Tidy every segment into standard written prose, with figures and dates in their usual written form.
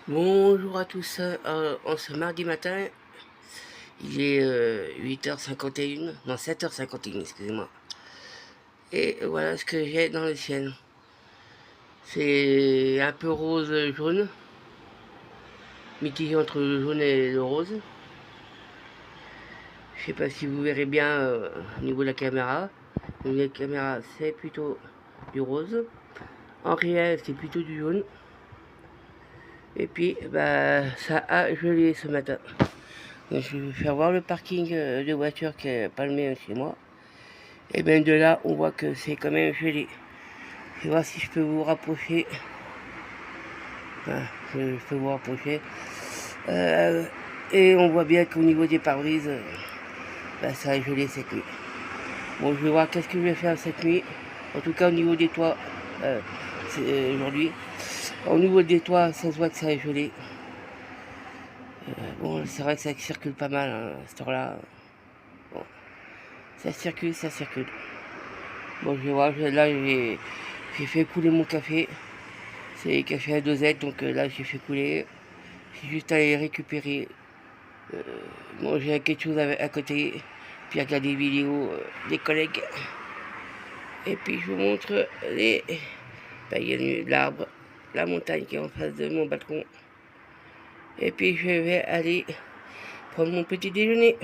Bonjour à tous, en ce mardi matin, il est 8h51, non 7h51, excusez-moi. Et voilà ce que j'ai dans le ciel. C'est un peu rose-jaune, mitigé entre le jaune et le rose. Je sais pas si vous verrez bien au niveau de la caméra. Au niveau de la caméra, c'est plutôt du rose. En réel, c'est plutôt du jaune. Et puis, bah, ça a gelé ce matin. Donc, je vais faire voir le parking de voitures qui est pas le mien chez moi. Et bien de là, on voit que c'est quand même gelé. Je vais voir si je peux vous rapprocher. Voilà, je peux vous rapprocher. Et on voit bien qu'au niveau des pare-brises, bah, ça a gelé cette nuit. Bon, je vais voir qu'est-ce que je vais faire cette nuit. En tout cas, au niveau des toits, aujourd'hui. Au niveau des toits, ça se voit que ça a gelé. Bon, c'est vrai que ça circule pas mal hein, à cette heure-là. Bon, ça circule, ça circule. Bon, je vais voir, là j'ai fait couler mon café. C'est café à dosette, donc là j'ai fait couler. J'ai juste à aller récupérer, manger quelque chose à côté, puis regarder des vidéos des collègues. Et puis je vous montre les... Ben, il y a l'arbre, la montagne qui est en face de mon balcon. Et puis je vais aller prendre mon petit déjeuner.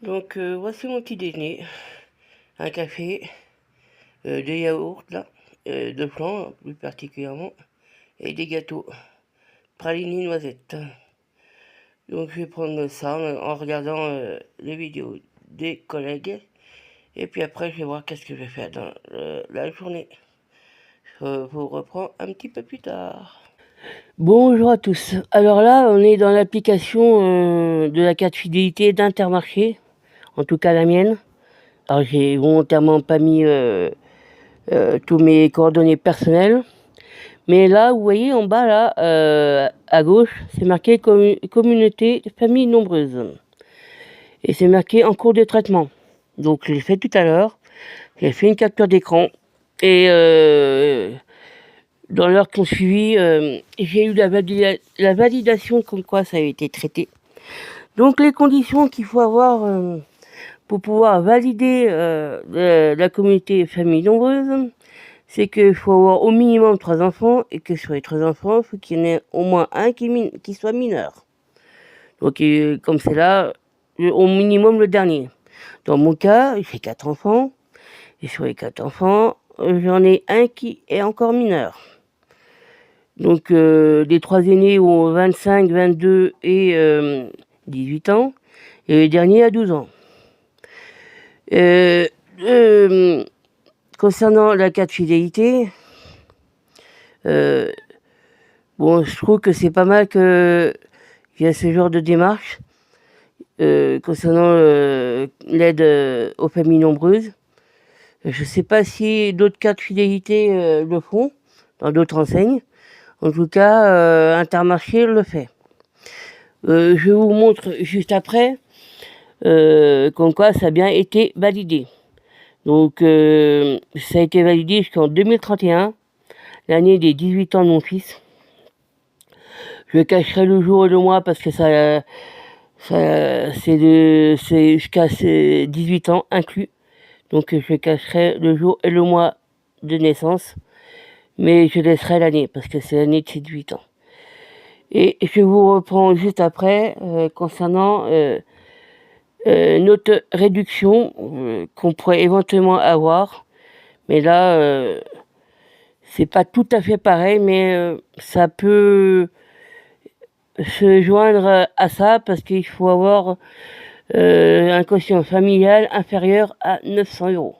Donc voici mon petit déjeuner. Un café, des yaourts là, de flan plus particulièrement, et des gâteaux. Praliné noisette. Donc je vais prendre ça en regardant les vidéos des collègues. Et puis après je vais voir qu'est-ce que je vais faire dans la journée. Je vous reprends un petit peu plus tard. Bonjour à tous. Alors là on est dans l'application de la carte fidélité d'Intermarché. En tout cas la mienne. Alors j'ai volontairement pas mis tous mes coordonnées personnelles. Mais là, vous voyez en bas, là, à gauche, c'est marqué communauté famille nombreuse. Et c'est marqué en cours de traitement. Donc, je l'ai fait tout à l'heure. J'ai fait une capture d'écran. Et dans l'heure qui ont suivi, j'ai eu la validation comme quoi ça avait été traité. Donc, les conditions qu'il faut avoir pour pouvoir valider la communauté famille nombreuse, c'est qu'il faut avoir au minimum 3 enfants et que sur les 3 enfants, il faut qu'il y en ait au moins un qui soit mineur. Donc, comme c'est là, au minimum le dernier. Dans mon cas, j'ai 4 enfants et sur les 4 enfants, j'en ai un qui est encore mineur. Donc, les 3 aînés ont 25, 22 et 18 ans et le dernier a 12 ans. Concernant la carte fidélité, bon, je trouve que c'est pas mal qu'il y a ce genre de démarche concernant l'aide aux familles nombreuses. Je ne sais pas si d'autres cartes fidélité le font, dans d'autres enseignes. En tout cas, Intermarché le fait. Je vous montre juste après comme quoi ça a bien été validé. Donc, ça a été validé jusqu'en 2031, l'année des 18 ans de mon fils. Je cacherai le jour et le mois parce que c'est jusqu'à 18 ans inclus. Donc je cacherai le jour et le mois de naissance. Mais je laisserai l'année parce que c'est l'année de ses 18 ans. Et je vous reprends juste après concernant notre réduction qu'on pourrait éventuellement avoir. Mais là, c'est pas tout à fait pareil, mais ça peut se joindre à ça parce qu'il faut avoir un quotient familial inférieur à 900 euros.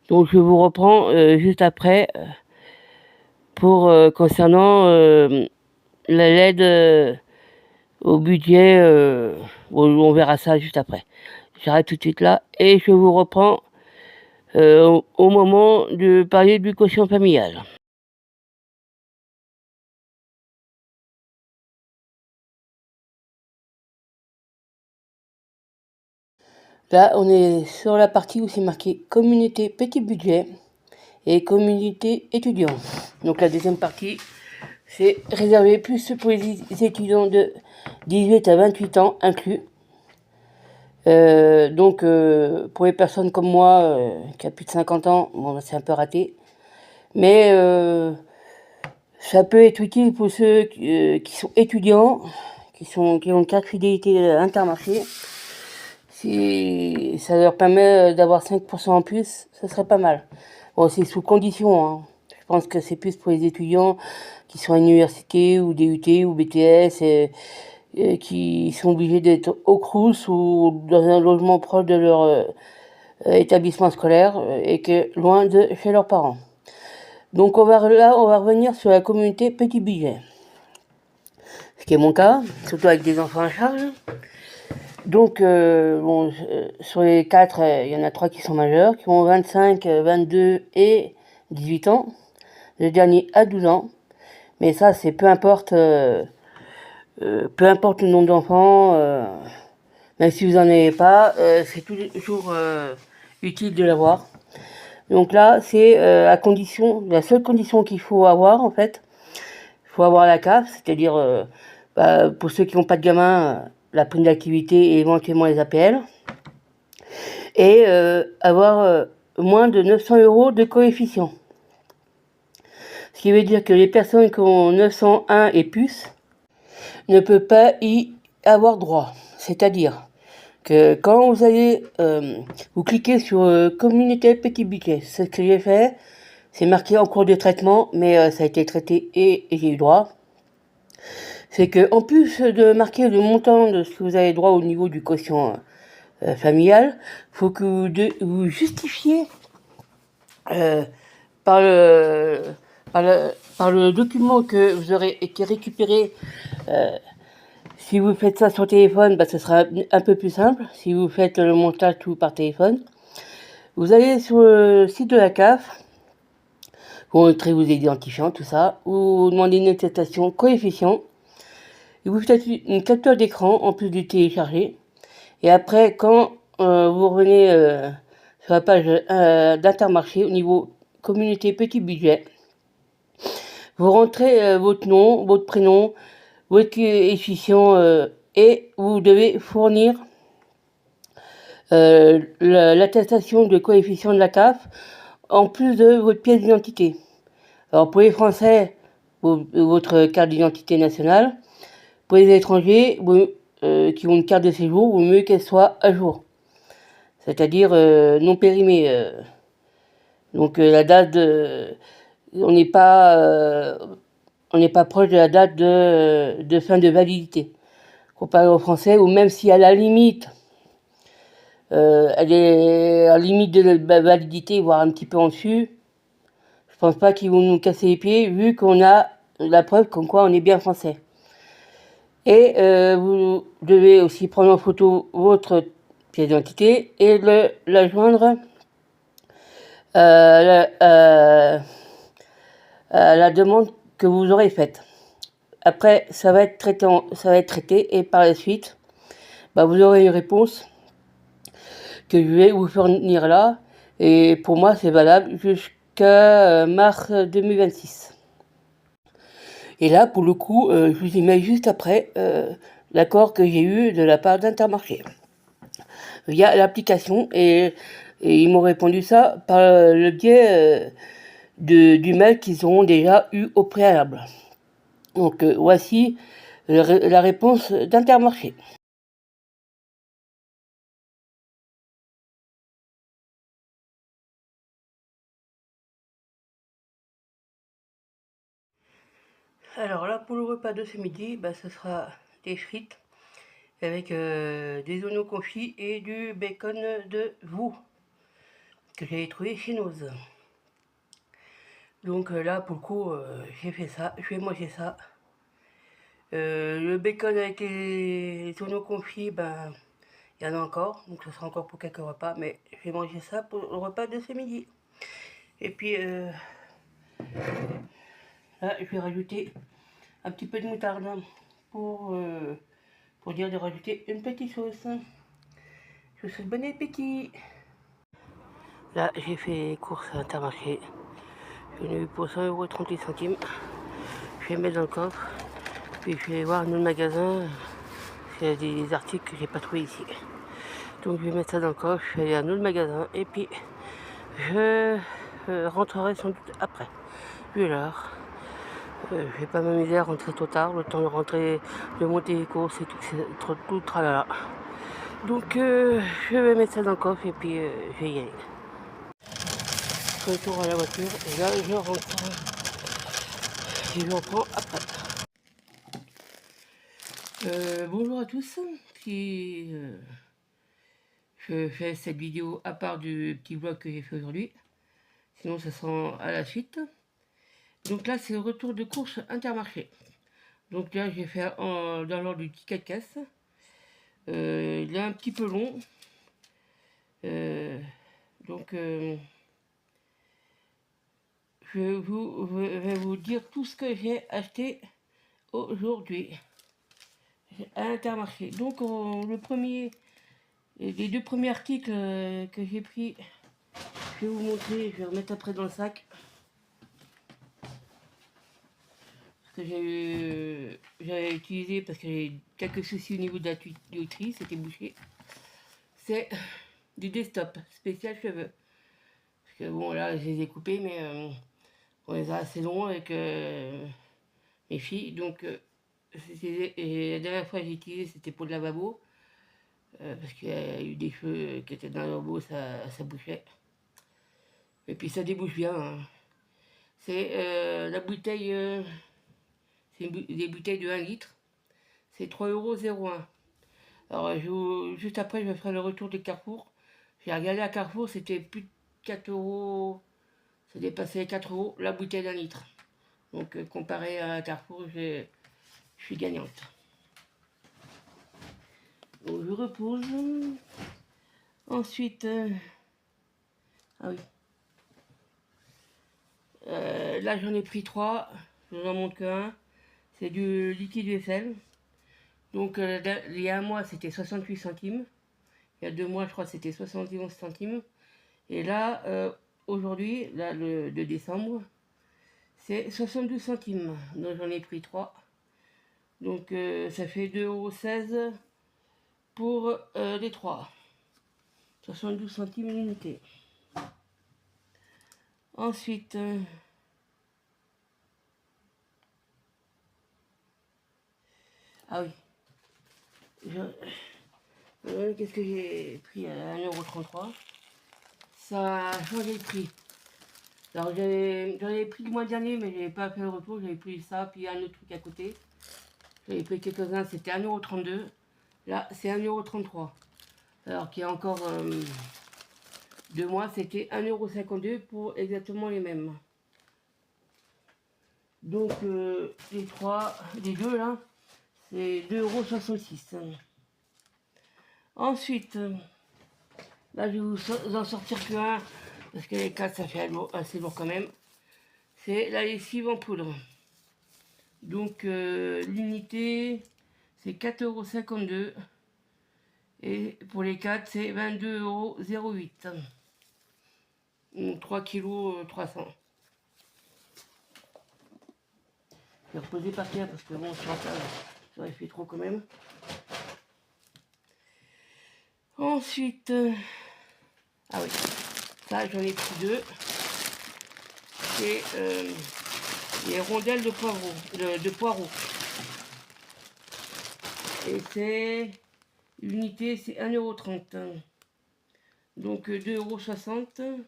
Donc je vous reprends juste après pour concernant l'aide au budget. On verra ça juste après. J'arrête tout de suite là et je vous reprends au moment de parler du quotient familial. Là, on est sur la partie où c'est marqué communauté petit budget et communauté étudiant. Donc la deuxième partie, C'est réservé plus pour les étudiants de 18 à 28 ans inclus. Donc, pour les personnes comme moi, qui a plus de 50 ans, bon, c'est un peu raté. Mais ça peut être utile pour ceux qui sont étudiants, qui ont une carte fidélité Intermarché. Si ça leur permet d'avoir 5% en plus, ça serait pas mal. Bon, c'est sous condition, hein. Je pense que c'est plus pour les étudiants qui sont à l'université ou DUT ou BTS et qui sont obligés d'être au Crous ou dans un logement proche de leur établissement scolaire et que loin de chez leurs parents. Donc on va revenir sur la communauté petit budget. Ce qui est mon cas, surtout avec des enfants à charge. Donc, sur les 4, il y en a 3 qui sont majeurs, qui ont 25, 22 et 18 ans. Le dernier a 12 ans. Mais ça, c'est peu importe le nombre d'enfants, même si vous n'en avez pas, c'est toujours utile de l'avoir. Donc là, c'est la seule condition qu'il faut avoir, en fait, il faut avoir la CAF, c'est-à-dire, pour ceux qui n'ont pas de gamin, la prime d'activité et éventuellement les APL, et avoir moins de 900 € de coefficient. Ce qui veut dire que les personnes qui ont 901 et plus ne peuvent pas y avoir droit. C'est-à-dire que quand vous allez, vous cliquez sur communauté petit budget, c'est ce que j'ai fait, c'est marqué en cours de traitement, mais ça a été traité et j'ai eu droit. C'est que en plus de marquer le montant de ce que vous avez droit au niveau du quotient familial, faut que vous justifiez par le document que vous aurez été récupéré. Si vous faites ça sur téléphone, ce sera un peu plus simple. Si vous faites le montage tout par téléphone, vous allez sur le site de la CAF, vous montrez vos identifiants, tout ça, vous demandez une attestation coefficient, et vous faites une capture d'écran en plus du télécharger. Et après, quand vous revenez sur la page d'Intermarché au niveau communauté petit budget, vous rentrez votre nom, votre prénom, votre coefficient et vous devez fournir l'attestation de coefficient de la CAF en plus de votre pièce d'identité. Alors pour les Français, votre carte d'identité nationale. Pour les étrangers qui ont une carte de séjour, il vaut mieux qu'elle soit à jour. C'est-à-dire non périmée. Donc la date on n'est pas proche de la date de fin de validité. Comparé aux Français, ou même si à la limite, elle est à la limite de la validité, voire un petit peu en dessus, je pense pas qu'ils vont nous casser les pieds, vu qu'on a la preuve comme quoi on est bien français. Et vous devez aussi prendre en photo votre pièce d'identité et la joindre à la demande que vous aurez faite. Après, ça va être traité et par la suite, vous aurez une réponse que je vais vous fournir là. Et pour moi, c'est valable jusqu'à mars 2026. Et là, pour le coup, je vous y mets juste après l'accord que j'ai eu de la part d'Intermarché via l'application. Et ils m'ont répondu ça par le biais du mail qu'ils ont déjà eu au préalable. Donc voici la réponse d'Intermarché. Alors là, pour le repas de ce midi, ce sera des frites avec des oignons confits et du bacon de veau que j'avais trouvé chez Noz. Donc là, pour le coup, j'ai fait ça, je vais manger ça. Le bacon avec les oignons confits, il y en a encore, donc ce sera encore pour quelques repas, mais je vais manger ça pour le repas de ce midi. Et puis là, je vais rajouter un petit peu de moutarde pour dire de rajouter une petite sauce. Je vous souhaite bon appétit. Là, j'ai fait les courses à Intermarché. J'en ai eu pour 100,38 €. vais mettre dans le coffre. Puis je vais voir un autre magasin. Il y a des articles que j'ai pas trouvé ici. Donc je vais mettre ça dans le coffre, je vais aller à un autre magasin. Et puis je rentrerai sans doute après. Vu l'heure. Je vais pas m'amuser à rentrer trop tard. Le temps de rentrer, de monter les courses et tout, c'est trop tout tralala. Donc je vais mettre ça dans le coffre et puis je vais y aller. Retour à la voiture et là je rentre et je reprends après. Bonjour à tous, qui je fais cette vidéo à part du petit vlog que j'ai fait aujourd'hui, sinon ça sera à la suite. Donc là c'est le retour de course Intermarché. Donc là j'ai fait dans l'ordre du ticket de caisse. Il est un petit peu long. Donc je vais vous dire tout ce que j'ai acheté aujourd'hui à Intermarché. Donc les deux premiers articles que j'ai pris, je vais vous montrer, je vais remettre après dans le sac. Parce que j'avais utilisé parce que j'ai quelques soucis au niveau de la tuyauterie, c'était bouché. C'est du desktop spécial cheveux. Parce que bon là je les ai coupés mais on les a assez longs avec mes filles. Donc et la dernière fois que j'ai utilisé c'était pour le lavabo. Parce qu'il y a eu des cheveux qui étaient dans le lavabo, ça bouchait. Et puis ça débouche bien. Hein. C'est la bouteille, c'est des bouteilles de 1 litre. C'est 3,01 €. Alors juste après, je ferai le retour de Carrefour. J'ai regardé à Carrefour, c'était plus de 4 €. Ça dépassait 4 € la bouteille d'1 litre. Donc comparé à Carrefour, je suis gagnante. Donc je repose. Ensuite, ah oui. Là j'en ai pris 3, je vous en montre qu'un. C'est du liquide vaisselle. Donc il y a un mois c'était 68 centimes. Il y a 2 mois je crois c'était 71 centimes. Et là aujourd'hui, là le 2 décembre, c'est 72 centimes. Donc j'en ai pris 3. Donc ça fait 2,16 € pour les 3. 72 centimes l'unité. Ensuite, ah oui, qu'est-ce que j'ai pris à 1,33 €. Ça a changé le prix. Alors j'en avais pris le mois dernier, mais j'avais pas fait le retour. J'avais pris ça, puis un autre truc à côté. J'avais pris quelques-uns, c'était 1,32 €. Là, c'est 1,33 €. Alors qu'il y a encore 2 mois, c'était 1,52 € pour exactement les mêmes. Donc les deux là, c'est 2,66 €. Ensuite, là je vais vous en sortir qu'un, parce que les 4 ça fait assez lourd quand même. C'est la lessive en poudre. Donc l'unité c'est 4,52 €. Et pour les 4 c'est 22,08 €. Donc 3 kg 300. Je vais reposer par terre parce que bon sur ça aurait fait trop quand même. Ensuite, ah oui, ça j'en ai pris 2. C'est les rondelles de poireaux. Et c'est l'unité, c'est 1,30 €. Donc 2,60 €.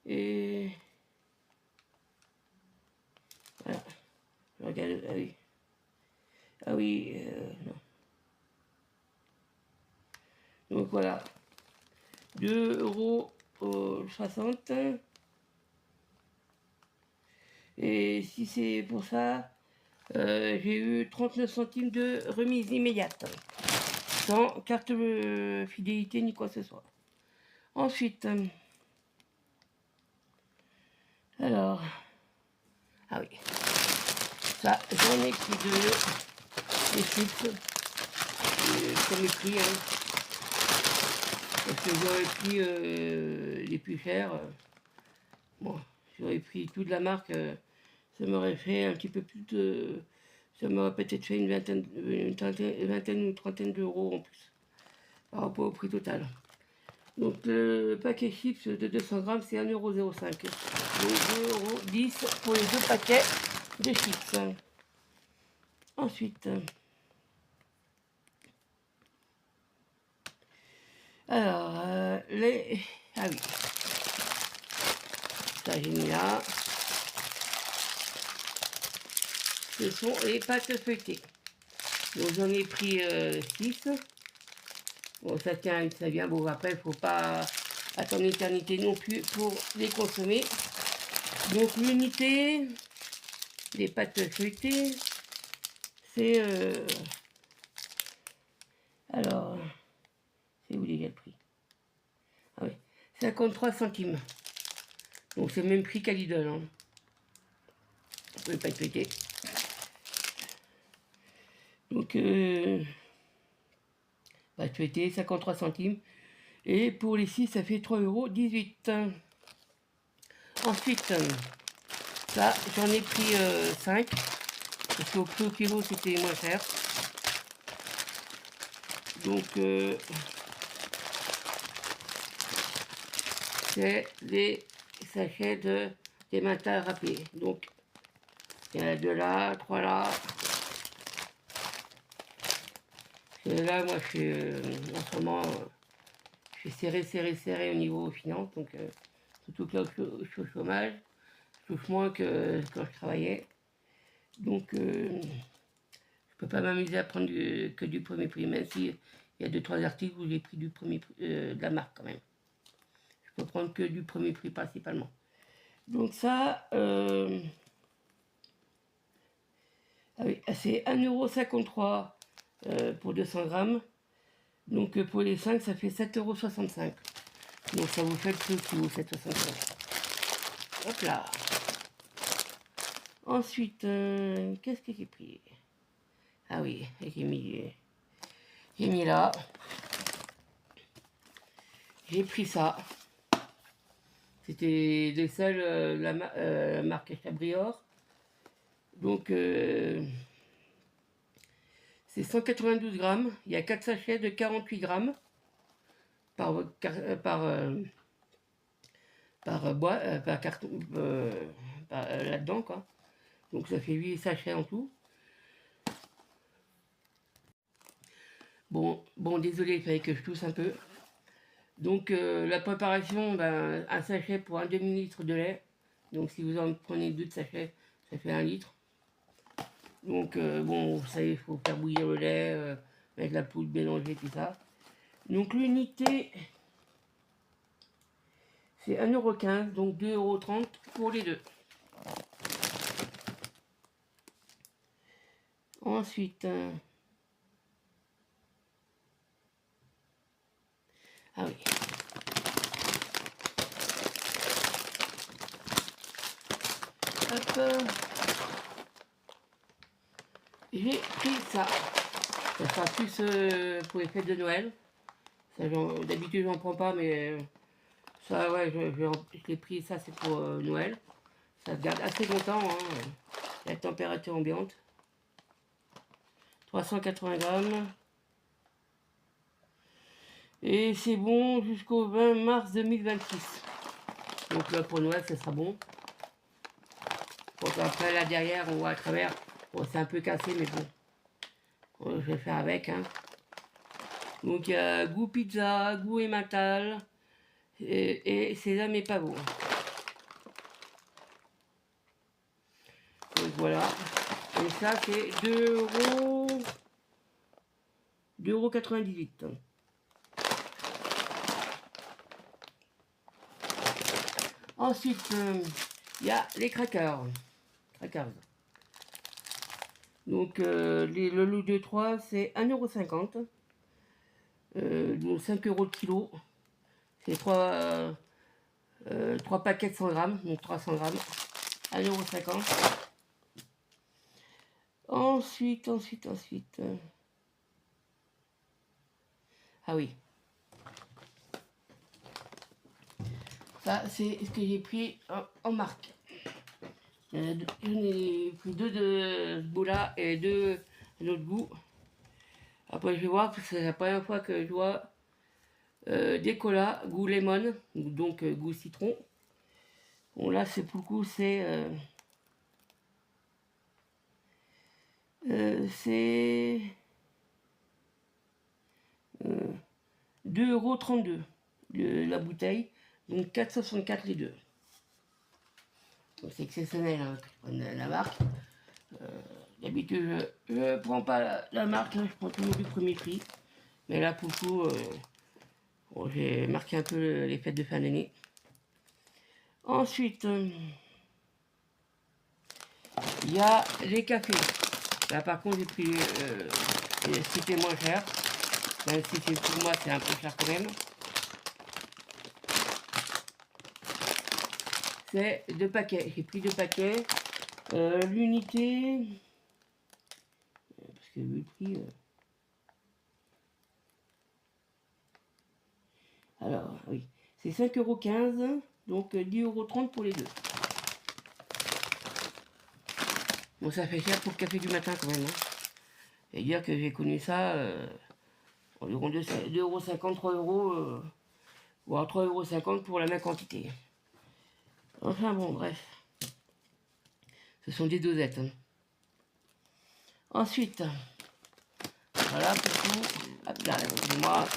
Et voilà. Je regarde, ah oui. Ah oui, non. Donc voilà. 2,60 €. Et si c'est pour ça, j'ai eu 39 centimes de remise immédiate. Sans carte fidélité ni quoi que ce soit. Ensuite, alors, ah oui, ça j'en ai pris 2, les chips, comme prix, hein, parce que j'aurais pris les plus chers, bon, j'aurais pris toute la marque, ça m'aurait fait un petit peu plus de... Ça m'aurait peut-être fait une vingtaine ou trentaine d'euros en plus, par rapport au prix total. Donc le paquet chips de 200 grammes, c'est 1,05 €. Donc 2,10 € pour les deux paquets de chips. Ensuite, alors, les... Ah oui, ça j'ai mis là. Ce sont les pâtes feuilletées. Donc j'en ai pris 6. Bon, ça tient, ça vient. Bon, après, il ne faut pas attendre une éternité non plus pour les consommer. Donc l'unité des pâtes feuilletées, c'est... alors, c'est où déjà le prix? Ah oui, 53 centimes. Donc c'est le même prix qu'à Lidl. Hein. Pour les pâtes feuilletées. Donc, pâtes feuilletées, 53 centimes. Et pour les 6, ça fait 3,18 €. Ensuite, ça, j'en ai pris 5. Parce qu'au prix au kilo, c'était moins cher. Donc, c'est des sachets de des matins râpés. Donc, il y en a 2 là, 3 là. Et là, moi, je suis en ce moment, je suis serré au niveau finance. Donc, surtout que là, je suis au chômage. Je touche moins que quand je travaillais. Donc, je peux pas m'amuser à prendre que du premier prix, même si il y a 2-3 articles où j'ai pris du premier prix, de la marque quand même. Je peux prendre que du premier prix principalement. Donc ça, ah oui, c'est 1,53 € pour 200 grammes. Donc pour les 5, ça fait 7,65 €. Donc ça vous fait le prix qui vous fait 65. Hop là. Ensuite, qu'est-ce que j'ai pris? Ah oui, j'ai mis là. J'ai pris ça. C'était des sels, la marque Chabrior. Donc, c'est 192 grammes. Il y a 4 sachets de 48 grammes par carton, là-dedans, quoi. Donc, ça fait 8 sachets en tout. Bon, désolé, il fallait que je tousse un peu. Donc, la préparation, ben, un sachet pour un demi-litre de lait. Donc, si vous en prenez 2 de sachets, ça fait 1 litre. Donc, bon, vous savez, il faut faire bouillir le lait, mettre la poudre, mélanger, tout ça. Donc, l'unité, c'est 1,15 €, donc 2,30 € pour les deux. Ensuite, ah oui. Hop. J'ai pris ça. Ça sera plus pour les fêtes de Noël. D'habitude, j'en prends pas, mais ça, ouais, je l'ai pris. Ça, c'est pour Noël. Ça se garde assez longtemps, hein, la température ambiante. 380 grammes. Et c'est bon jusqu'au 20 mars 2026. Donc là, pour Noël, ça sera bon. Donc après, là, derrière, on voit à travers. Bon, c'est un peu cassé, mais bon. Je vais faire avec, hein. Donc, il y a goût pizza, goût emmental et sésame et pavot. Donc voilà. Et ça, c'est 2,98 €. Ensuite, il y a les crackers. Donc, le lot de 3, c'est 1,50 €. Donc 5 € le kilo. C'est 3 paquets de 100 grammes, donc 300 grammes. 1,50 €. Ensuite. Ah oui. Ça, c'est ce que j'ai pris en marque. J'en ai pris 2 de ce goût-là et 2 d'un autre goût. Après, je vais voir, parce que c'est la première fois que je vois des colas goût lemon, donc goût citron. Bon, là, c'est pour le coup, c'est 2,32 € la bouteille, donc 4,64 les deux. C'est exceptionnel hein, que je prenne la marque. D'habitude, je ne prends pas la marque, hein, je prends toujours du premier prix. Mais là, pour le coup, bon, j'ai marqué un peu les fêtes de fin d'année. Ensuite, il y a les cafés. Là, par contre, j'ai pris, c'était moins cher. Même si pour moi, c'est un peu cher quand même. C'est 2 paquets. J'ai pris 2 paquets. L'unité, parce que vu le prix. Alors, oui, c'est 5,15 €, donc 10,30 € pour les deux. Bon, ça fait cher pour le café du matin quand même. Hein. Et dire que j'ai connu ça environ 2,50 €, 3 €, voire 3,50 € pour la même quantité. Enfin bon, bref. Ce sont des dosettes. Hein. Ensuite, voilà pour tout. Hop là, moi,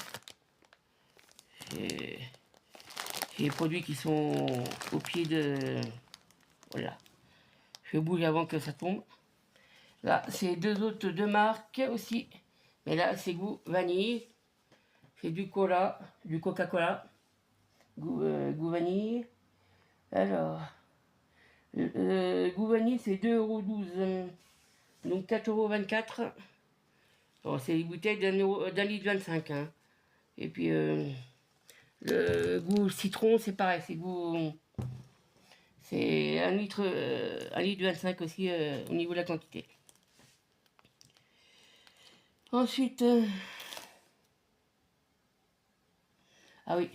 j'ai les produits qui sont au pied de... Voilà. Je bouge avant que ça tombe. Là, c'est deux marques aussi. Mais là, c'est goût vanille. C'est du cola, du Coca-Cola. Goût vanille. Alors, goût vanille, c'est 2,12 €. Donc 4,24 €. Bon, c'est des bouteilles d'un litre 25. Hein. Et puis, le goût citron, c'est pareil. C'est 1 litre, 1,25 litre aussi au niveau de la quantité. Ensuite, ah oui,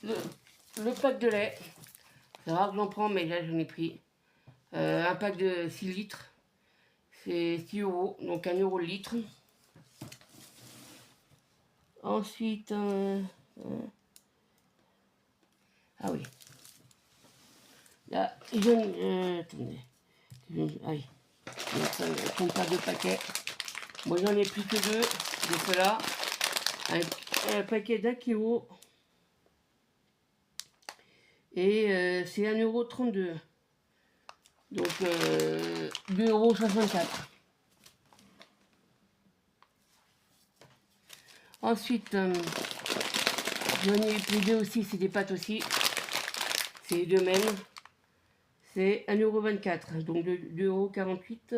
le pack de lait. C'est rare que j'en prends, mais là j'en ai pris. Un pack de 6 litres. C'est 6 €, donc 1 € le litre. Ensuite, ah oui. Là, attendez. Ah oui. Je compte pas de paquets. Moi j'en ai plus que 2 de ceux-là. Un paquet d'1 kg. Et c'est 1,32 €. Donc 2,64 €. Ensuite, j'en ai pris 2 aussi, c'est des pâtes aussi. C'est les deux mêmes. C'est 1,24 €. Donc 2,48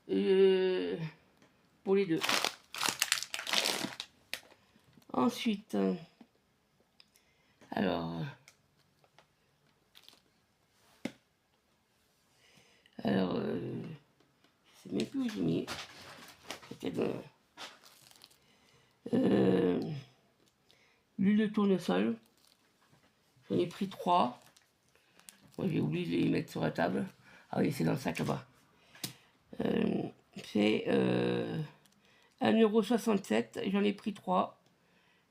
€ pour les deux. Ensuite, alors, je sais même plus où j'ai mis. Peut-être l'huile de tournesol. J'en ai pris 3. Moi, j'ai oublié de les mettre sur la table. Ah oui, c'est dans le sac là-bas. C'est 1,67 €. J'en ai pris 3.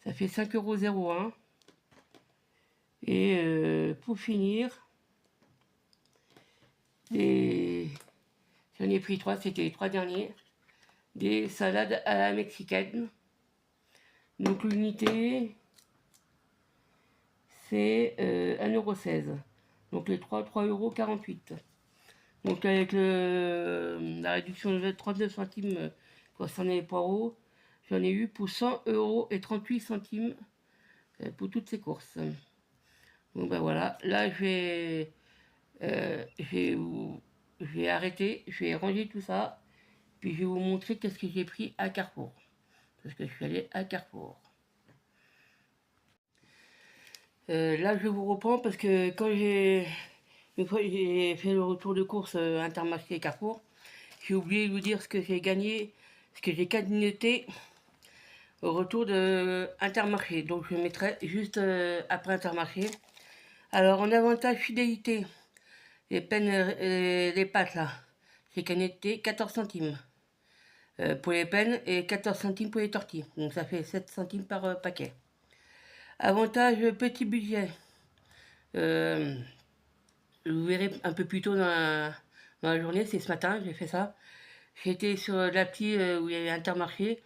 Ça fait 5,01 €. Et pour finir, j'en ai pris 3, c'était les 3 derniers. Des salades à la mexicaine. Donc l'unité, c'est 1,16 €. Donc les 3,48 €. Donc avec la réduction de 39 centimes concernant les poireaux, j'en ai eu pour 100,38 € pour toutes ces courses. Donc ben voilà, là je vais arrêter, je vais ranger tout ça, puis je vais vous montrer qu'est-ce que j'ai pris à Carrefour. Parce que je suis allé à Carrefour. Là je vous reprends parce que une fois j'ai fait le retour de course Intermarché et Carrefour, j'ai oublié de vous dire ce que j'ai gagné, ce que j'ai cagnoté au retour de Intermarché. Donc je mettrai juste après Intermarché. Alors en avantage fidélité, les pâtes là, j'ai canetté 14 centimes pour les peines et 14 centimes pour les tortilles. Donc ça fait 7 centimes par paquet. Avantage petit budget. Vous verrez un peu plus tôt dans la journée, c'est ce matin, j'ai fait ça. J'étais sur l'appli où il y avait Intermarché.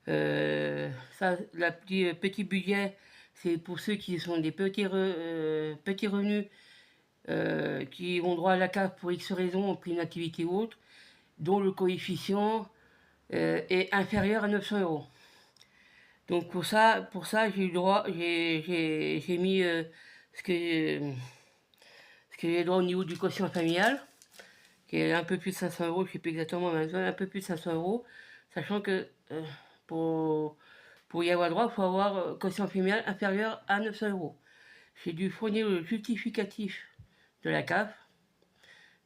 Ça, l'appli petit budget, c'est pour ceux qui sont des petits revenus, qui ont droit à la carte pour X raisons, ont pris une activité ou autre, dont le coefficient est inférieur à 900 euros. Donc pour ça j'ai eu droit, j'ai mis ce que j'ai droit au niveau du quotient familial, qui est un peu plus de 500 euros, je ne sais plus exactement, mais un peu plus de 500 euros, sachant que pour y avoir droit, il faut avoir quotient familial inférieur à 900 euros. J'ai dû fournir le justificatif de la CAF,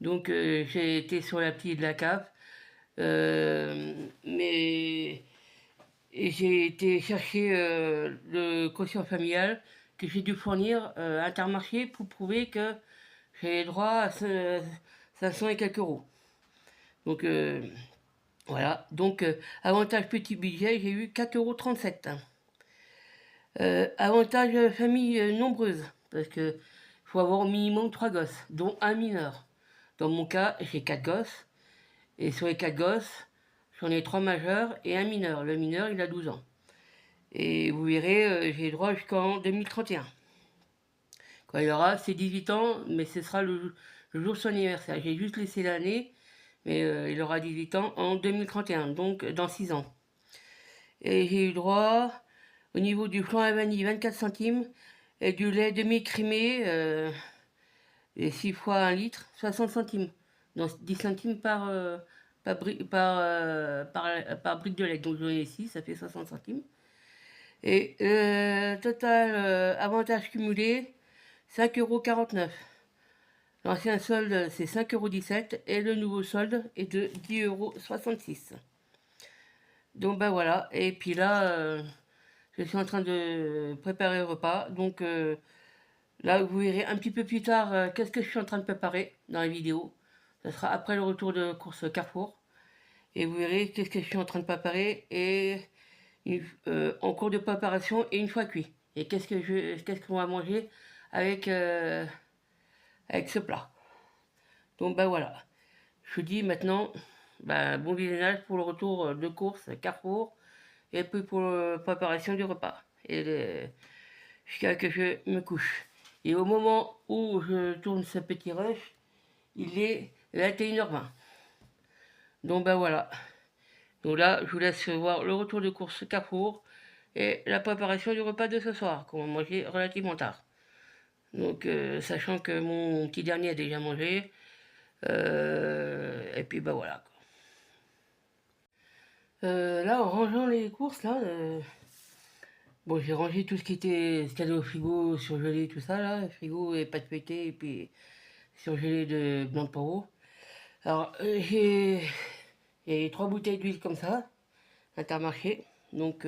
donc j'ai été sur l'appli de la CAF, mais j'ai été chercher le quotient familial que j'ai dû fournir à Intermarché pour prouver que j'ai droit à 500 et quelques euros. Donc voilà, donc avantage petit budget, j'ai eu 4,37 €. Avantage famille nombreuse, parce que faut avoir au minimum 3 gosses, dont un mineur. Dans mon cas, j'ai 4 gosses, et sur les 4 gosses, j'en ai 3 majeurs et un mineur. Le mineur, il a 12 ans. Et vous verrez, j'ai droit jusqu'en 2031. Quand il aura ses 18 ans, mais ce sera le jour de son anniversaire. J'ai juste laissé l'année, mais il aura 18 ans en 2031, donc dans 6 ans. Et j'ai eu droit, au niveau du flan à vanille, 24 centimes, et du lait demi-écrémé, et 6 fois 1 litre, 60 centimes. Donc 10 centimes par brique de lait. Donc j'en ai 6, ça fait 60 centimes. Et total avantage cumulé, 5,49 €. L'ancien solde, c'est 5,17 € et le nouveau solde est de 10,66 €. Donc ben voilà, et puis là, je suis en train de préparer le repas. Donc là, vous verrez un petit peu plus tard qu'est-ce que je suis en train de préparer dans la vidéo. Ça sera après le retour de course Carrefour. Et vous verrez qu'est-ce que je suis en train de préparer et en cours de préparation et une fois cuit. Et qu'est-ce qu'on va manger avec, avec ce plat. Donc ben voilà. Je vous dis maintenant, bon visionnage pour le retour de course Carrefour et puis pour la préparation du repas. Jusqu'à que je me couche. Et au moment où je tourne ce petit rush, il est 21h20. Donc ben voilà. Donc là, je vous laisse voir le retour de course Carrefour et la préparation du repas de ce soir, qu'on va manger relativement tard. Donc, sachant que mon petit dernier a déjà mangé, et puis bah voilà. Là, en rangeant les courses, là, bon, j'ai rangé tout ce qui était au frigo, surgelé, tout ça, là, frigo et pâte feuilletée, et puis surgelé de blanc de pavot. Alors, j'ai 3 bouteilles d'huile comme ça, Intermarché. Donc,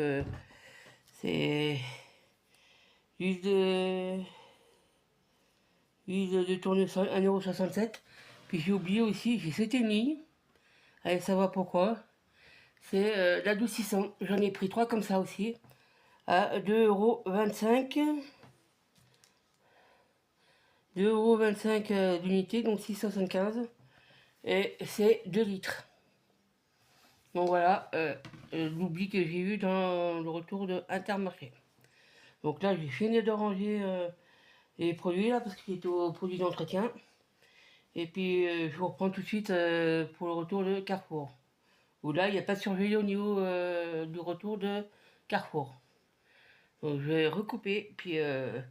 c'est huile de tournesol, 1,67 €. Puis j'ai oublié aussi, j'ai sauté une ligne. Allez savoir pourquoi. C'est l'adoucissant. J'en ai pris 3 comme ça aussi. À 2,25 €. 2,25 € d'unité, donc 6,75 €. Et c'est 2 litres. Donc voilà, l'oubli que j'ai eu dans le retour de Intermarché. Donc là, j'ai fini de ranger les produits là, parce qu'il est au produit d'entretien. Et puis je vous reprends tout de suite pour le retour de Carrefour. Où là, il n'y a pas de surgelé au niveau du retour de Carrefour. Donc je vais recouper, puis je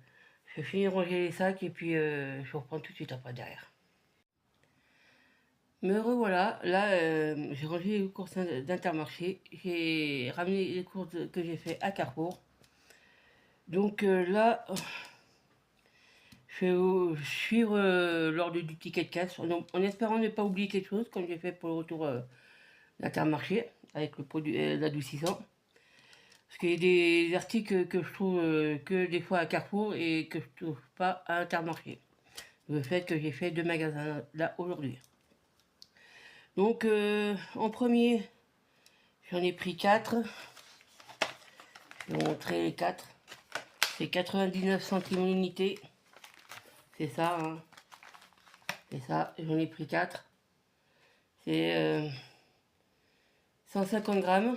vais finir de ranger les sacs et puis je vous reprends tout de suite après derrière. Me revoilà, là j'ai rangé les courses d'Intermarché, j'ai ramené les courses que j'ai fait à Carrefour. Donc là, je vais suivre l'ordre du ticket de caisse en espérant ne pas oublier quelque chose, comme j'ai fait pour le retour d'Intermarché avec le produit l'adoucissant. Parce qu'il y a des articles que je trouve que des fois à Carrefour et que je trouve pas à Intermarché. le fait que j'ai fait 2 magasins là aujourd'hui. Donc en premier, j'en ai pris 4. Je vais vous montrer les 4. C'est 99 centimes l'unité. C'est ça, hein. C'est ça, j'en ai pris 4. C'est 150 grammes.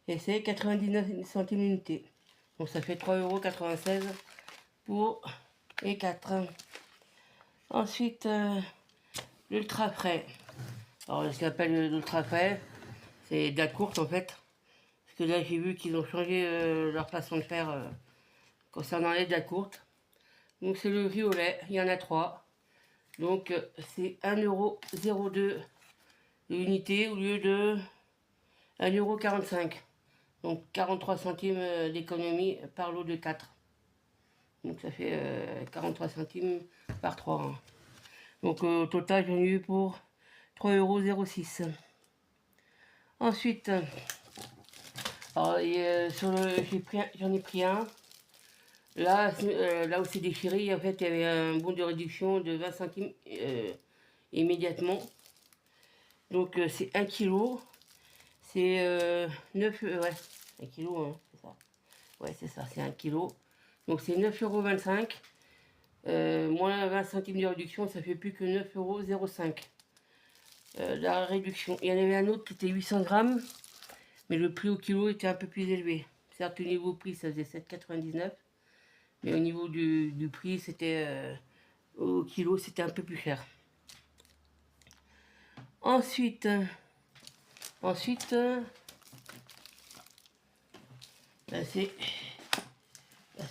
Et c'est 99 centimes l'unité. Donc ça fait 3,96 € pour les 4. Ensuite, l'ultra frais. Alors ce qu'on appelle l'ultra frais, c'est date courte en fait. Parce que là j'ai vu qu'ils ont changé leur façon de faire concernant les dates courtes. Donc c'est le riz au lait, il y en a 3. Donc c'est 1,02 € l'unité au lieu de 1,45 €. Donc 43 centimes d'économie par lot de 4. Donc ça fait 43 centimes par 3. Hein. Donc au total j'en ai eu pour 3,06 €. Ensuite, alors, j'en ai pris un. Là où c'est déchiré, en fait, il y avait un bon de réduction de 20 centimes immédiatement. Donc c'est 1 kg. C'est 9, ouais, 1 kg, hein, c'est ça. Ouais, c'est ça, c'est 1 kg. Donc c'est 9,25 €. Moins 20 centimes de réduction, ça fait plus que 9,05 €. La réduction. Il y en avait un autre qui était 800 grammes, mais le prix au kilo était un peu plus élevé. Certes, au niveau prix, ça faisait 7,99 €, mais au niveau du prix, c'était au kilo, c'était un peu plus cher. Ensuite,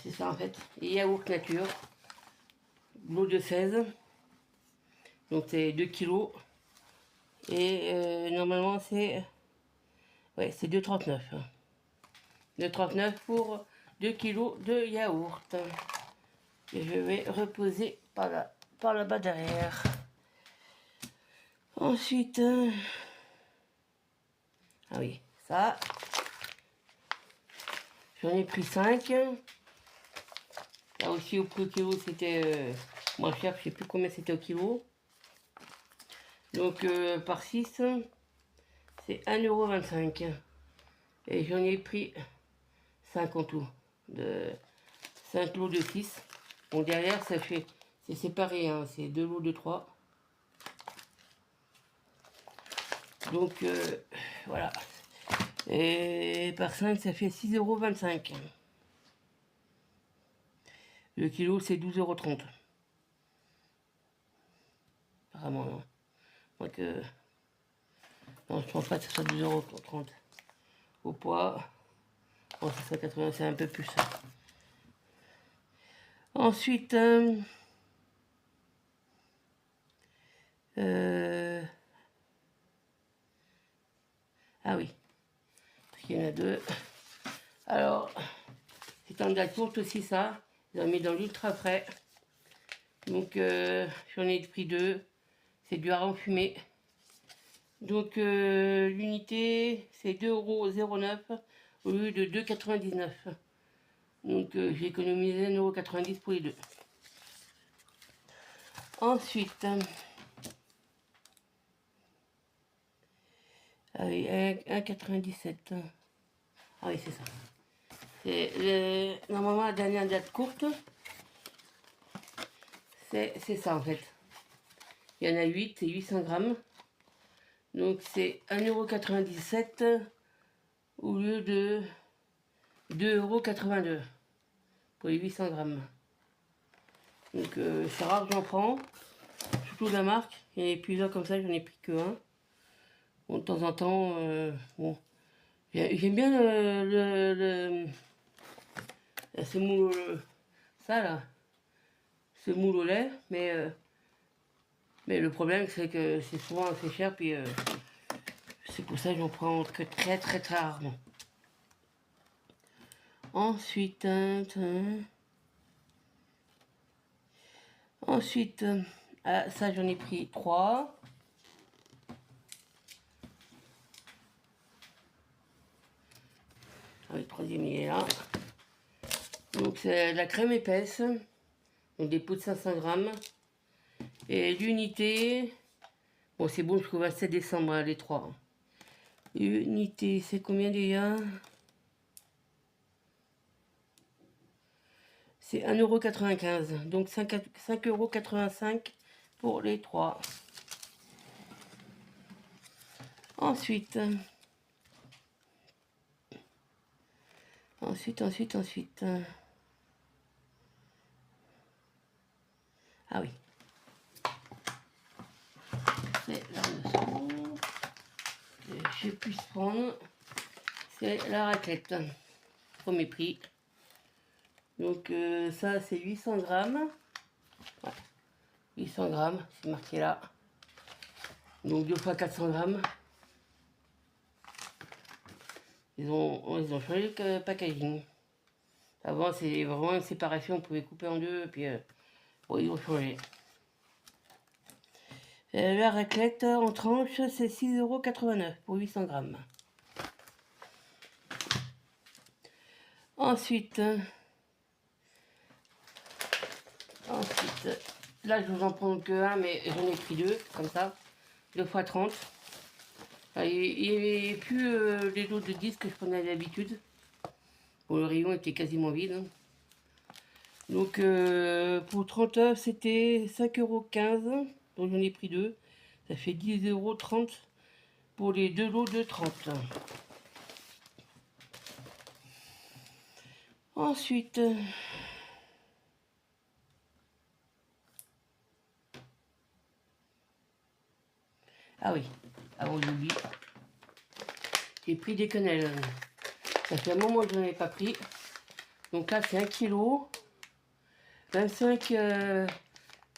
c'est ça en fait, les yaourts nature, l'eau de 16, donc c'est 2 kilos, et normalement c'est 2,39 €. 2,39 € pour 2 kilos de yaourt. Et je vais reposer par là-bas derrière. Ensuite, ah oui, ça, j'en ai pris 5. Là aussi au prix au kilo c'était moins cher, je sais plus combien c'était au kilo. Donc par 6, c'est 1,25 €. Et j'en ai pris 5 en tout, de 5 lots de 6. Donc derrière ça fait, c'est séparé, hein, c'est 2 lots de 3. Donc voilà. Et par 5 ça fait 6,25 €. Le kilo c'est 12,30 €. Apparemment non. Donc non, je pense pas que ce soit 12,30 € au poids. Bon, ça serait 80, c'est un peu plus. Ensuite, ah oui, parce qu'il y en a 2. Alors, c'est en date courte aussi ça. J'en mets dans l'ultra frais. Donc, j'en ai pris 2. C'est du hareng fumé. Donc, l'unité, c'est 2,09 € au lieu de 2,99 €. Donc, j'ai économisé 1,90 € pour les 2. Ensuite, ah oui, 1,97 €. Ah oui, c'est ça. C'est normalement la dernière date courte. C'est ça en fait. Il y en a 8, c'est 800 grammes. Donc c'est 1,97 € au lieu de 2,82 € pour les 800 grammes. Donc c'est rare que j'en prends. Surtout la marque. Il y en a plusieurs comme ça, j'en ai pris que un. Bon, de temps en temps, bon. J'aime bien ce moule, ça là. Ce moule au lait, mais le problème c'est que c'est souvent assez cher, puis c'est pour ça que j'en prends que très rarement. Ensuite, ça j'en ai pris 3. Ah oui, le troisième il est là. Donc c'est la crème épaisse, donc des pots de 500 grammes. Et l'unité, bon c'est bon jusqu'au 27 décembre, hein, les 3. L'unité, c'est combien déjà? C'est 1,95 €. Donc 5,85 € pour les 3. Ensuite. Ah oui. C'est là-dessous. Je puisse prendre. C'est la raclette. Premier prix. Donc ça c'est 800 grammes. Ouais. 800 grammes, c'est marqué là. Donc 2 fois 400 grammes. Ils ont changé le packaging. Avant c'est vraiment une séparation, on pouvait couper en deux, et puis bon, ils ont changé. La raclette en tranche, c'est 6,89 € pour 800 grammes. Ensuite, là je vous en prends que un, mais j'en ai pris deux, comme ça, 2 fois 30. Il n'y avait plus les lots de 10 que je prenais d'habitude. Bon, le rayon était quasiment vide. Hein. Donc pour 30 œufs, c'était 5,15 €. Donc j'en ai pris deux. Ça fait 10,30 € pour les deux lots de 30. Ensuite, ah oui, avant j'oublie, j'ai pris des quenelles. Ça fait un moment que je n'en ai pas pris. Donc là, c'est 1 kg.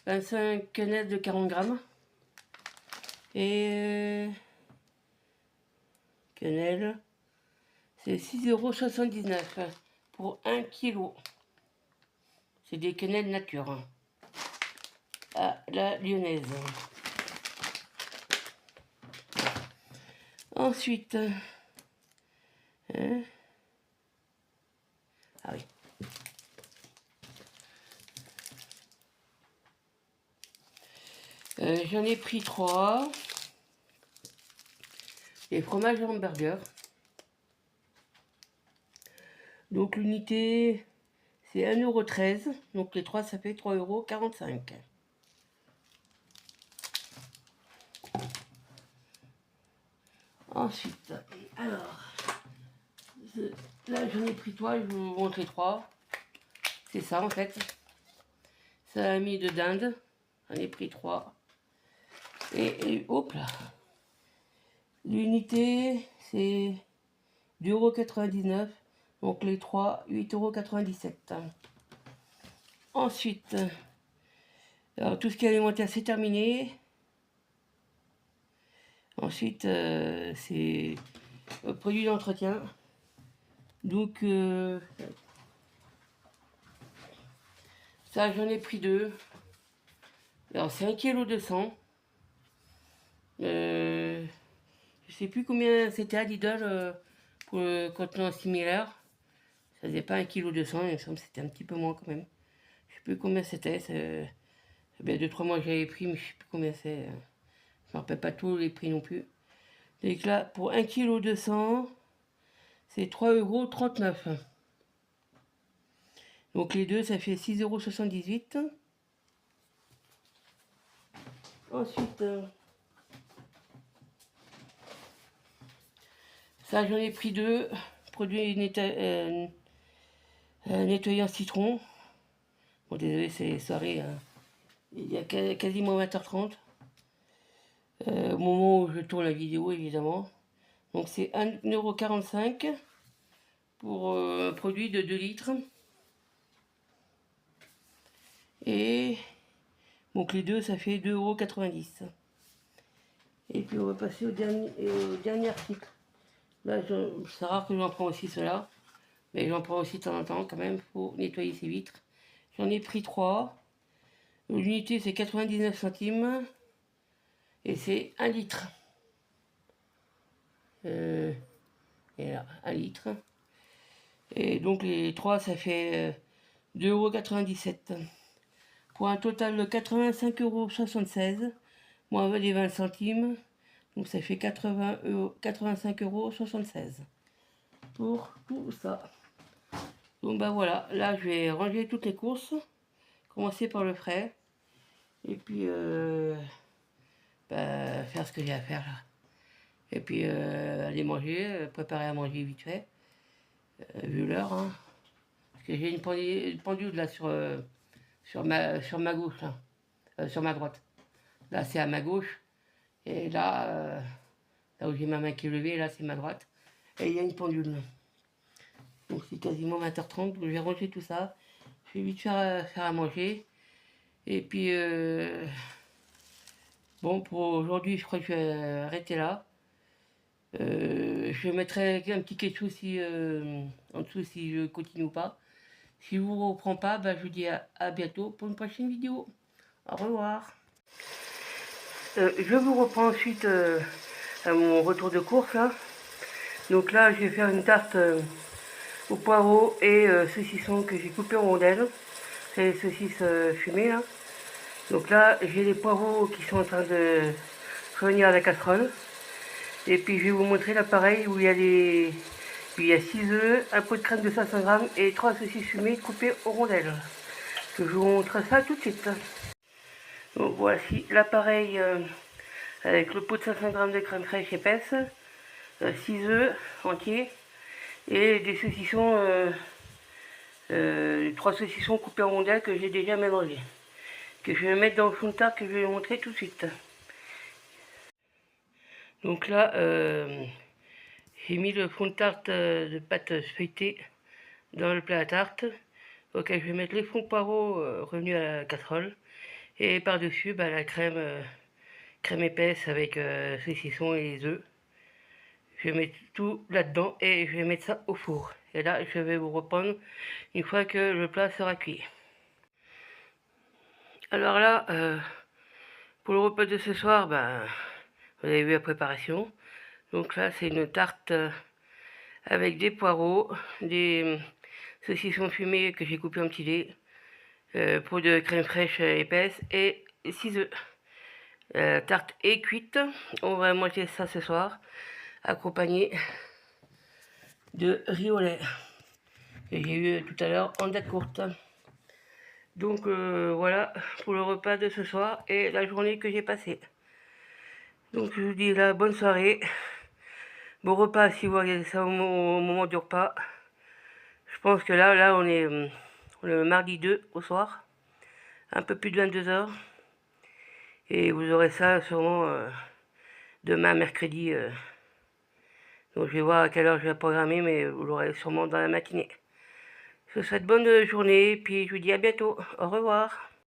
25 quenelles de 40 grammes. Et quenelles, c'est 6,79 € pour 1 kg. C'est des quenelles nature. Hein. À la lyonnaise. Ensuite, hein, ah oui. J'en ai pris 3. Les fromages hamburger. Donc l'unité, c'est 1,13 €. Donc les 3, ça fait 3,45 €. Ensuite, alors, là j'en ai pris 3, je vais vous montrer 3. C'est ça en fait. Ça a mis de dinde. J'en ai pris 3. Et hop là. L'unité, c'est 2,99 €. Donc les 3, 8,97 €. Ensuite, alors, tout ce qui est alimentaire, c'est terminé. Ensuite, c'est produits d'entretien. Donc, ça, j'en ai pris 2. Alors, c'est 1,2 kg. Je sais plus combien c'était à Lidl pour le contenant similaire. Ça faisait pas 1,2 kg, il me semble que c'était un petit peu moins quand même. Je sais plus combien c'était. Ça fait 2-3 mois que j'avais pris, mais je sais plus combien c'est. Je me rappelle pas tous les prix non plus. Donc là, pour 1,2 kg, c'est 3,39 €. Donc les deux, ça fait 6,78 €. Ensuite, ça j'en ai pris 2. Produits nettoyant citron. Bon, désolé, c'est les soirées. Hein. Il y a quasiment 20h30. Au moment où je tourne la vidéo, évidemment. Donc c'est 1,45 € pour un produit de 2 litres. Et donc les deux, ça fait 2,90 €. Et puis on va passer au dernier article. Là, c'est rare que j'en prends aussi cela. Mais j'en prends aussi de temps en temps quand même pour nettoyer ces vitres. J'en ai pris 3. L'unité, c'est 99 centimes. Et c'est 1 litre. Et là, 1 litre. Et donc les 3, ça fait 2,97 €. pour un total de 85,76 €, moins les 20 centimes. Donc ça fait 85,76 € pour tout ça. Donc bah voilà, là je vais ranger toutes les courses, commencer par le frais, et puis faire ce que j'ai à faire là. Et puis aller manger, préparer à manger vite fait, vu l'heure. Hein. Parce que j'ai une pendule là sur ma gauche, là, sur ma droite. Là c'est à ma gauche, et là, là où j'ai ma main qui est levée, là c'est ma droite. Et il y a une pendule là. Donc c'est quasiment 20h30, donc je vais ranger tout ça. Je vais vite faire à manger. Et puis, bon, pour aujourd'hui, je crois que je vais arrêter là. Je mettrai un petit quelque chose si, en dessous si je continue ou pas. Si je ne vous reprends pas, bah, je vous dis à bientôt pour une prochaine vidéo. Au revoir. Je vous reprends ensuite à mon retour de course. Là. Donc là, je vais faire une tarte aux poireaux et saucissons que j'ai coupé en rondelles. C'est les saucisses fumées là. Donc là, j'ai les poireaux qui sont en train de revenir à la casserole. Et puis je vais vous montrer l'appareil où il y a 6 œufs, un pot de crème de 500 g et 3 saucisses fumées coupées en rondelles. Je vous montre ça tout de suite. Donc voici l'appareil avec le pot de 500 g de crème fraîche épaisse, 6 œufs entiers et des saucissons, 3 saucissons coupés en rondelles que j'ai déjà mélangés. Que je vais mettre dans le fond de tarte que je vais vous montrer tout de suite. Donc là, j'ai mis le fond de tarte de pâte feuilletée dans le plat à tarte. Ok, je vais mettre les fonds poireaux revenus à la casserole. Et par-dessus, la crème, crème épaisse avec saucisson et les œufs. Je vais mettre tout là-dedans et je vais mettre ça au four. Et là, je vais vous reprendre une fois que le plat sera cuit. Alors là, pour le repas de ce soir, vous avez vu la préparation. Donc là, c'est une tarte avec des poireaux, des saucissons fumés que j'ai coupés en petits dés, pot de crème fraîche épaisse et 6 œufs. La tarte est cuite. On va manger ça ce soir, accompagné de riz au lait que j'ai eu tout à l'heure en date courte. Donc voilà pour le repas de ce soir et la journée que j'ai passée. Donc je vous dis la bonne soirée. Bon repas si vous regardez ça au moment du repas. Je pense que là on est le mardi 2 au soir. Un peu plus de 22 h. Et vous aurez ça sûrement demain mercredi. Donc je vais voir à quelle heure je vais programmer, mais vous l'aurez sûrement dans la matinée. Je vous souhaite bonne journée, puis je vous dis à bientôt. Au revoir.